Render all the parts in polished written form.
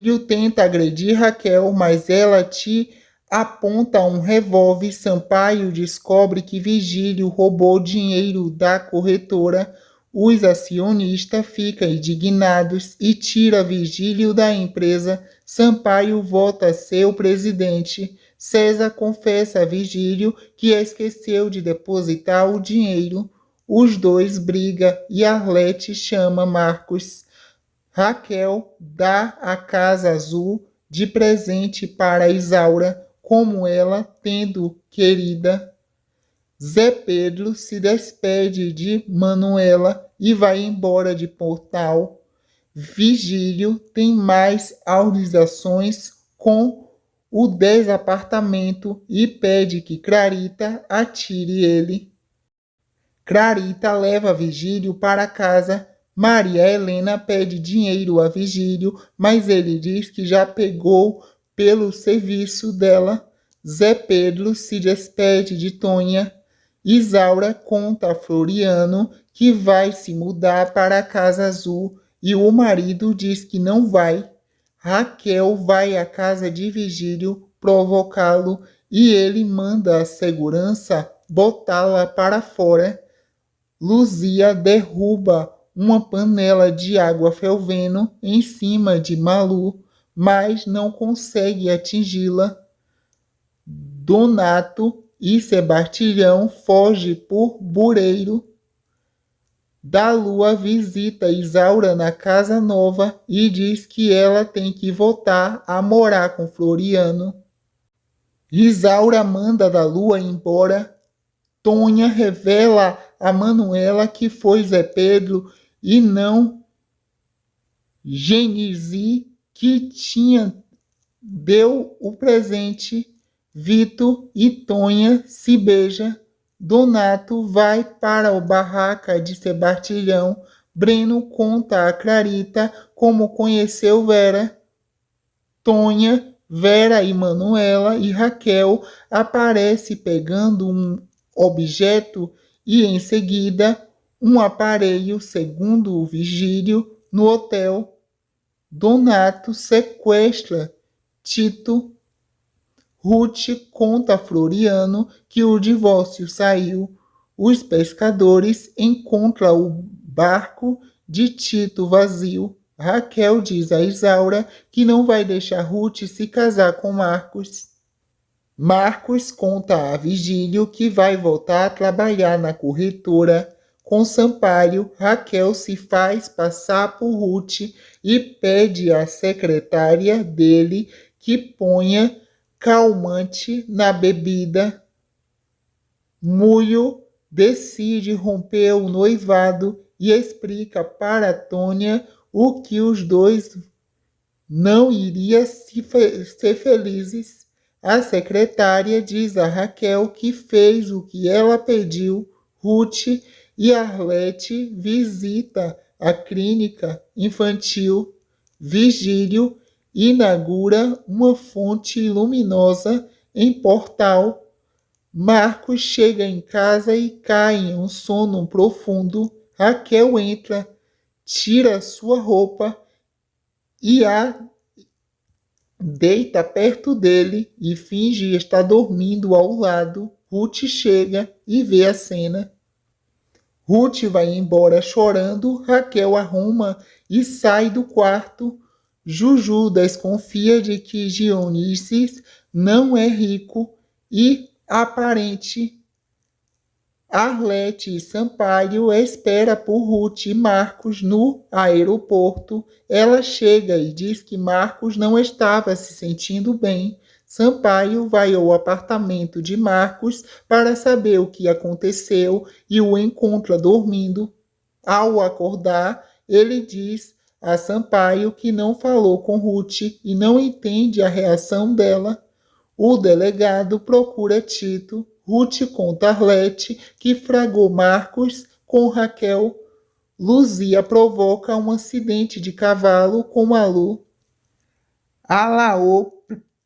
Virgílio tenta agredir Raquel, mas ela te aponta um revólver. Sampaio descobre que Virgílio roubou dinheiro da corretora. Os acionistas ficam indignados e tira Virgílio da empresa. Sampaio volta a ser o presidente. César confessa a Virgílio que esqueceu de depositar o dinheiro. Os dois brigam e Arlete chama Marcos. Raquel dá a Casa Azul de presente para Isaura, como ela tendo querida. Zé Pedro se despede de Manuela e vai embora de Portal. Virgílio tem mais audições com o desapartamento e pede que Clarita atire ele. Clarita leva Virgílio para casa. Maria Helena pede dinheiro a Virgílio, mas ele diz que já pegou pelo serviço dela. Zé Pedro se despede de Tonha. Isaura conta a Floriano que vai se mudar para a Casa Azul e o marido diz que não vai. Raquel vai à casa de Virgílio provocá-lo e ele manda a segurança botá-la para fora. Luzia derruba uma panela de água fervendo em cima de Malu, mas não consegue atingi-la. Donato e Sebastião fogem por Bureiro. Da Lua visita Isaura na casa nova e diz que ela tem que voltar a morar com Floriano. Isaura manda da Lua embora. Tonha revela a Manuela que foi Zé Pedro e não Genise que deu o presente. Vitor e Tonha se beijam. Donato vai para o barraca de Sebastião. Breno conta a Clarita como conheceu Vera. Tonha, Vera e Manuela e Raquel aparecem pegando um objeto e em seguida um aparelho, segundo o Virgílio, no hotel. Donato sequestra Tito. Ruth conta a Floriano que o divórcio saiu. Os pescadores encontram o barco de Tito vazio. Raquel diz a Isaura que não vai deixar Ruth se casar com Marcos. Marcos conta a Virgílio que vai voltar a trabalhar na corretora. Com Sampaio, Raquel se faz passar por Ruth e pede à secretária dele que ponha calmante na bebida. Mulho decide romper o noivado e explica para Tônia o que os dois não iriam ser felizes. A secretária diz a Raquel que fez o que ela pediu. Ruth e Arlete visita a clínica infantil. Virgílio inaugura uma fonte luminosa em Portal. Marcos chega em casa e cai em um sono profundo. Raquel entra, tira sua roupa e a deita perto dele e finge estar dormindo ao lado. Ruth chega e vê a cena. Ruth vai embora chorando. Raquel arruma e sai do quarto. Juju desconfia de que Dionísio não é rico e aparente. Arlete e Sampaio espera por Ruth e Marcos no aeroporto. Ela chega e diz que Marcos não estava se sentindo bem. Sampaio vai ao apartamento de Marcos para saber o que aconteceu e o encontra dormindo. Ao acordar, ele diz a Sampaio que não falou com Ruth e não entende a reação dela. O delegado procura Tito. Ruth conta a Arlete que fragou Marcos com Raquel. Luzia provoca um acidente de cavalo com Malu. Alaô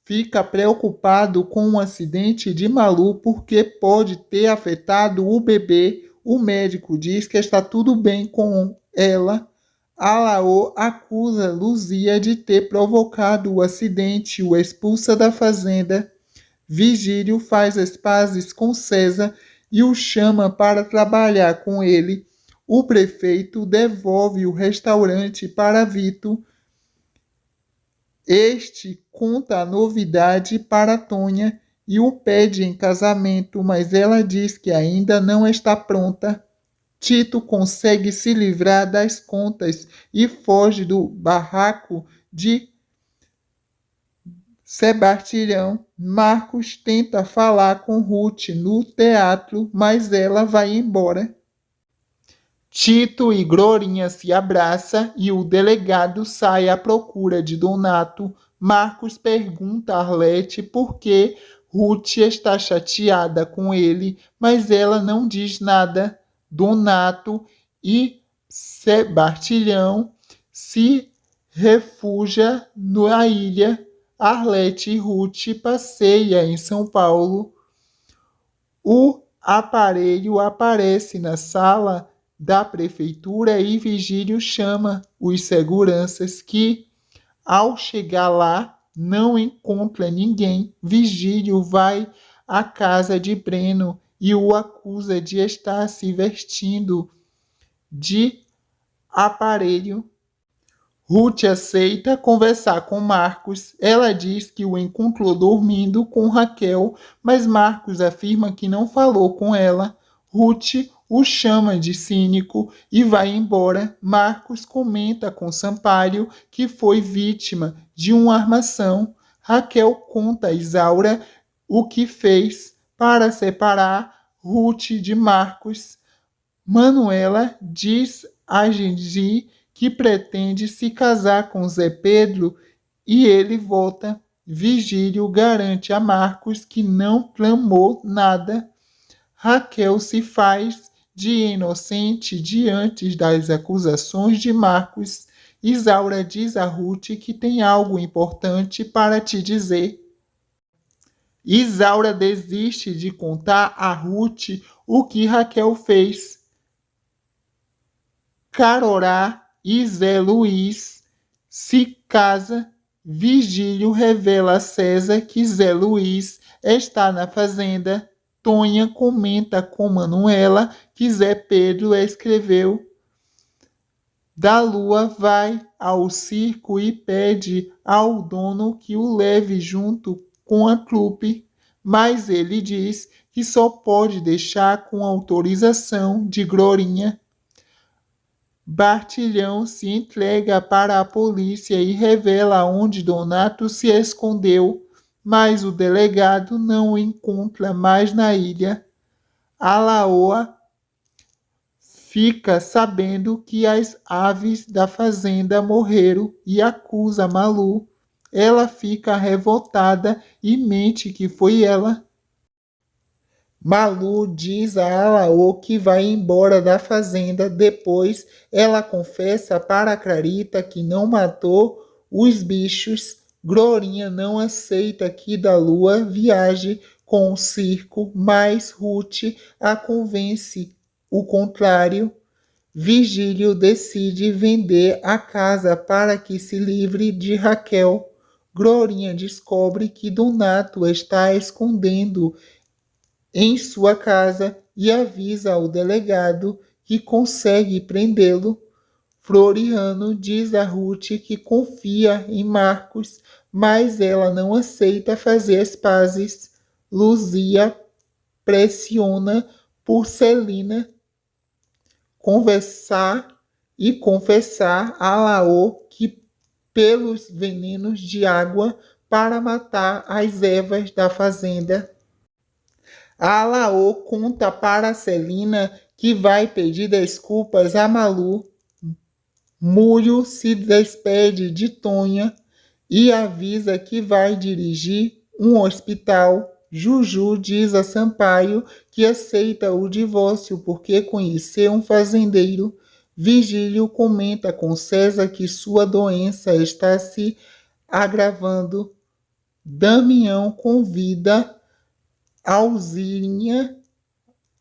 fica preocupado com o acidente de Malu porque pode ter afetado o bebê. O médico diz que está tudo bem com ela. Alaô acusa Luzia de ter provocado o acidente e o expulsa da fazenda. Vigílio faz as pazes com César e o chama para trabalhar com ele. O prefeito devolve o restaurante para Vito. Este conta a novidade para Tonha e o pede em casamento, mas ela diz que ainda não está pronta. Tito consegue se livrar das contas e foge do barraco de Sebastião. Marcos tenta falar com Ruth no teatro, mas ela vai embora. Tito e Glorinha se abraçam e o delegado sai à procura de Donato. Marcos pergunta a Arlete por que Ruth está chateada com ele, mas ela não diz nada. Donato e Sebastião se refugiam na ilha. Arlete e Ruth passeiam em São Paulo. O aparelho aparece na sala da prefeitura e Vigílio chama os seguranças que, ao chegar lá, não encontra ninguém. Vigílio vai à casa de Breno e o acusa de estar se vestindo de aparelho. Ruth aceita conversar com Marcos. Ela diz que o encontrou dormindo com Raquel, mas Marcos afirma que não falou com ela. Ruth o chama de cínico e vai embora. Marcos comenta com Sampaio que foi vítima de uma armação. Raquel conta a Isaura o que fez para separar Ruth de Marcos. Manuela diz a Gigi que pretende se casar com Zé Pedro e ele volta. Vigílio garante a Marcos que não tramou nada. Raquel se faz de inocente diante das acusações de Marcos. Isaura diz a Ruth que tem algo importante para te dizer. Isaura desiste de contar a Ruth o que Raquel fez. Carorá e Zé Luiz se casa. Vigílio revela a César que Zé Luiz está na fazenda. Tonha comenta com Manuela que Zé Pedro escreveu. Da Lua vai ao circo e pede ao dono que o leve junto com a trupe, mas ele diz que só pode deixar com autorização de Glorinha. Bartilhão se entrega para a polícia e revela onde Donato se escondeu, mas o delegado não o encontra mais na ilha. Alaoa fica sabendo que as aves da fazenda morreram e acusa Malu. Ela fica revoltada e mente que foi ela. Malu diz a Alaô que vai embora da fazenda. Depois, ela confessa para Clarita que não matou os bichos. Glorinha não aceita que da Lua viaje com o circo, mas Ruth a convence o contrário. Vigílio decide vender a casa para que se livre de Raquel. Glorinha descobre que Donato está escondendo em sua casa e avisa ao delegado que consegue prendê-lo. Floriano diz a Ruth que confia em Marcos, mas ela não aceita fazer as pazes. Luzia pressiona por Celina conversar e confessar a Laô que pelos venenos de água para matar as ervas da fazenda. A Laô conta para Celina que vai pedir desculpas a Malu. Múlio se despede de Tonha e avisa que vai dirigir um hospital. Juju diz a Sampaio que aceita o divórcio porque conheceu um fazendeiro. Vigílio comenta com César que sua doença está se agravando. Damião convida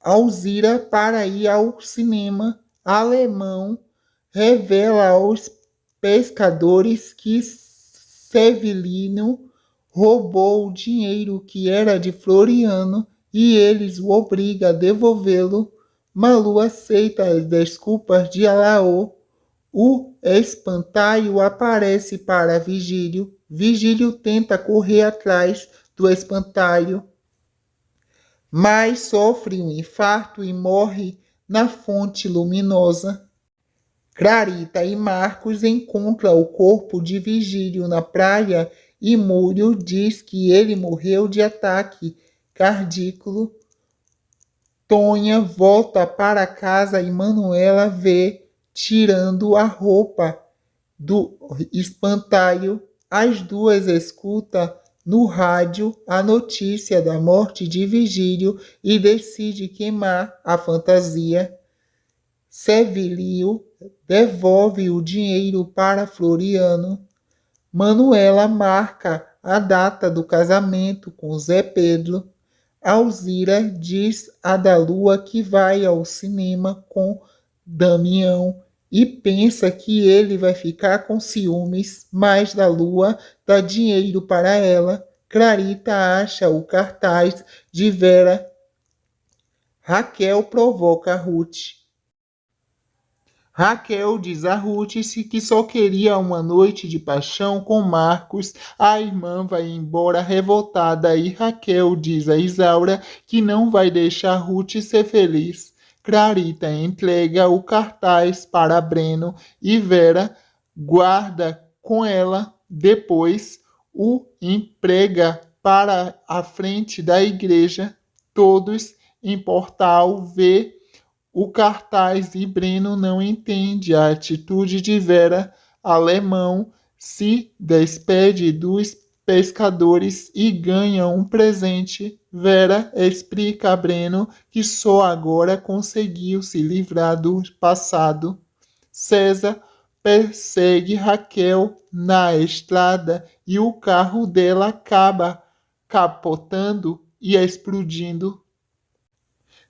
Alzira para ir ao cinema. Alemão revela aos pescadores que Severino roubou o dinheiro que era de Floriano e eles o obrigam a devolvê-lo. Malu aceita as desculpas de Alaô. O espantalho aparece para Vigílio. Vigílio tenta correr atrás do espantalho, mas sofre um infarto e morre na fonte luminosa. Clarita e Marcos encontram o corpo de Vigílio na praia e Múrio diz que ele morreu de ataque cardíaco. Tonha volta para casa e Manuela vê tirando a roupa do espantalho. As duas escutam no rádio a notícia da morte de Vigílio e decide queimar a fantasia. Sevilio devolve o dinheiro para Floriano. Manuela marca a data do casamento com Zé Pedro. Alzira diz a da Lua que vai ao cinema com Damião e pensa que ele vai ficar com ciúmes, mas da Lua dá dinheiro para ela. Clarita acha o cartaz de Vera. Raquel provoca Ruth. Raquel diz a Ruth que só queria uma noite de paixão com Marcos. A irmã vai embora revoltada e Raquel diz a Isaura que não vai deixar Ruth ser feliz. Clarita entrega o cartaz para Breno e Vera guarda com ela. Depois o emprega para a frente da igreja. Todos em Portal vê o cartaz e Breno não entende a atitude de Vera. Alemão se despede dos pescadores e ganha um presente. Vera explica a Breno que só agora conseguiu se livrar do passado. César persegue Raquel na estrada e o carro dela acaba capotando e explodindo.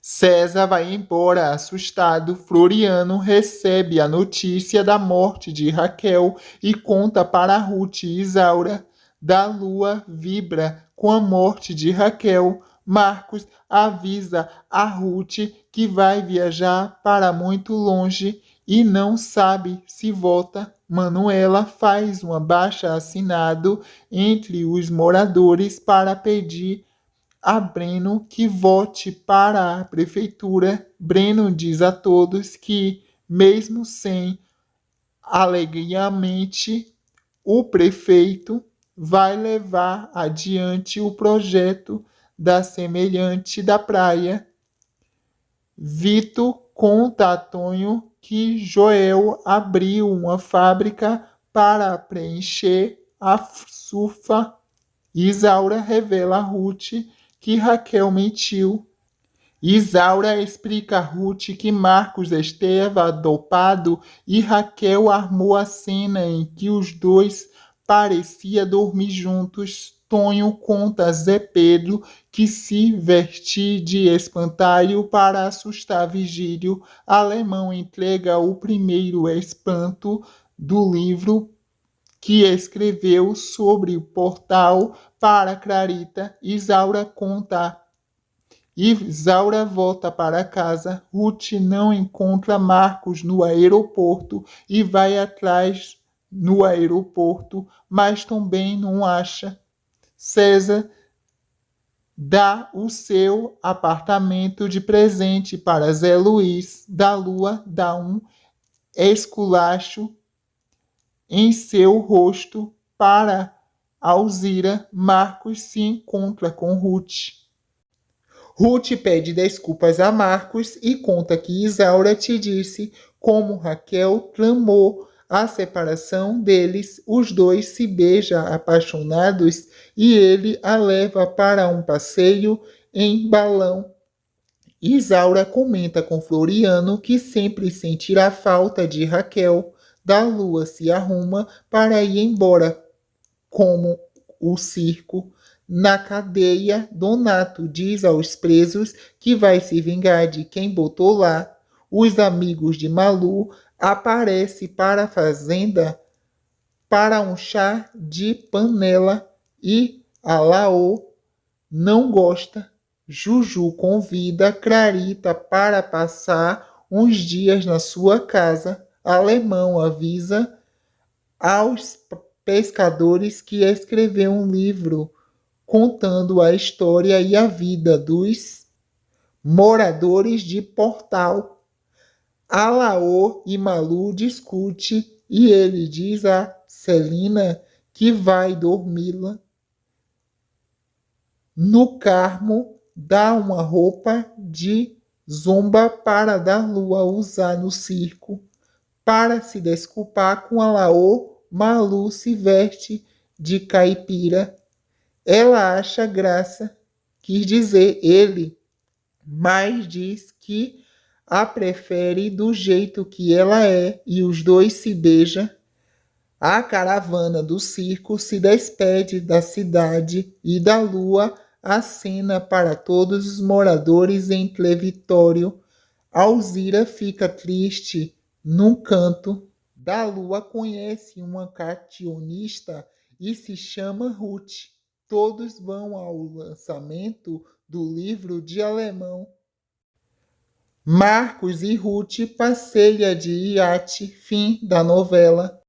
César vai embora assustado. Floriano recebe a notícia da morte de Raquel e conta para Ruth e Isaura. Da Lua vibra com a morte de Raquel. Marcos avisa a Ruth que vai viajar para muito longe e não sabe se volta. Manuela faz um abaixo-assinado entre os moradores para pedir a Breno que vote para a prefeitura. Breno diz a todos que, mesmo sem alegadamente, o prefeito vai levar adiante o projeto da semelhante da praia. Vito conta a Tonho que Joel abriu uma fábrica para preencher a surfa. Isaura revela a Ruth que Raquel mentiu. Isaura explica a Ruth que Marcos estava dopado e Raquel armou a cena em que os dois pareciam dormir juntos. Tonho conta a Zé Pedro que se vestiu de espantalho para assustar Vigílio. Alemão entrega o primeiro espanto do livro que escreveu sobre o portal para Clarita. Isaura conta. Isaura volta para casa. Ruth não encontra Marcos no aeroporto e vai atrás no aeroporto, mas também não acha. César dá o seu apartamento de presente para Zé Luiz. Da Lua dá um esculacho em seu rosto para Alzira. Marcos se encontra com Ruth. Ruth pede desculpas a Marcos e conta que Isaura te disse como Raquel tramou a separação deles. Os dois se beijam apaixonados e ele a leva para um passeio em balão. Isaura comenta com Floriano que sempre sentirá falta de Raquel. Da Lua se arruma para ir embora, como o circo. Na cadeia, Donato diz aos presos que vai se vingar de quem botou lá. Os amigos de Malu aparece para a fazenda para um chá de panela e a Laô não gosta. Juju convida Clarita para passar uns dias na sua casa. Alemão avisa aos pescadores que escreveu um livro contando a história e a vida dos moradores de Portal. Alaô e Malu discute e ele diz a Celina que vai dormi-la no Carmo, dá uma roupa de zomba para dar lua usar no circo. Para se desculpar com Alaô, Malu se veste de caipira. Ela acha graça, quis dizer ele, mas diz que a prefere do jeito que ela é e os dois se beijam. A caravana do circo se despede da cidade e da lua acena para todos os moradores em Clevitório. Alzira fica triste num canto. Da lua conhece uma cartionista e se chama Ruth. Todos vão ao lançamento do livro de alemão. Marcos e Ruth passeia de iate. Fim da novela.